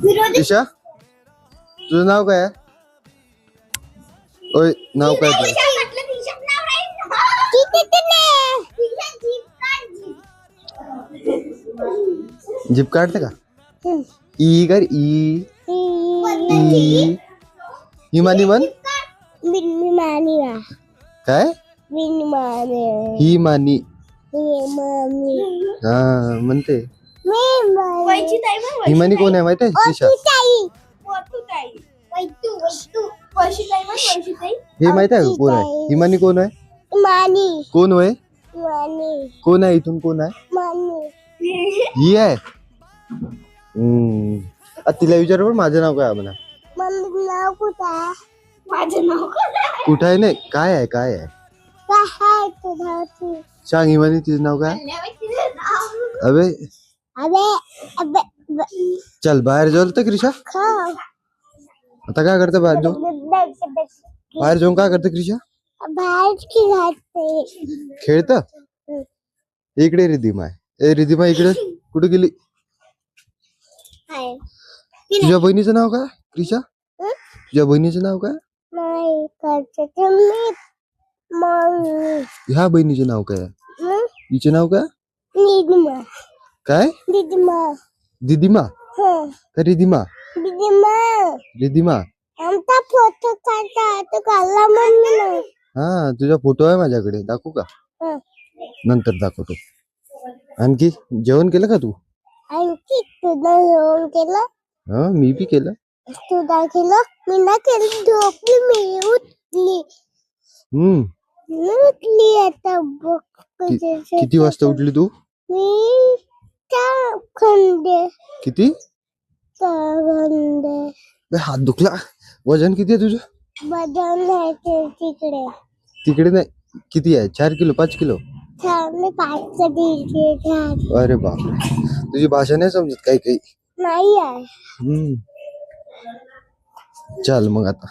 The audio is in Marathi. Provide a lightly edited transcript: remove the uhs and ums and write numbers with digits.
ईशा तुझं नाव काय आहे? ओय नाव काय तुझं? जीप काढते का? ई कर ई ई हिमानी म्हण काय ही मानी हा म्हणते. हिमानी कोण आहे माहिती आहे? ईशा हे माहित आहे कोण आहे? हिमानी कोण आहे? कोण होय? कोण आहे इथून? कोण आहे? ही आहे. तिला विचार बरं माझं नाव काय आहे म्हणा. माझं नाव कुठं आहे? नाही काय आहे? काय आहे सांग हिमानी तिचं नाव काय? अबे चल बाहेर जाऊ तर क्रिशा. आता काय करते बाहेर जाऊन? बाहेर जाऊन काय करते क्रिशा? खेळत. इकडे रिधिमा आहे. ए रिधिमा इकडे कुठे गेली? तुझ्या बहिणीचं नाव काय क्रिशा? तुझ्या बहिणीचं नाव काय? ह्या बहिणीचे नाव काय? हिचे नाव काय? काय दिदिमा का रिधिमा? रिधिमा. हा तुझा फोटो आहे माझ्याकडे, दाखवू का? नंतर दाखवतो. आणखी जेवण केलं का तू? हा मी बी केलं. मी ना केलं, झोपली मी, उठली आता बघ. किती वाजता उठली तू? मी किती? हात दुखला. वजन किती आहे तुझं? वजन तिकडे तिकडे नाही. किती आहे? 4 किलो 5 किलो? 5 अरे बापरे, तुझी भाषा नाही समजत काही काही. नाही आहे. चल मग आता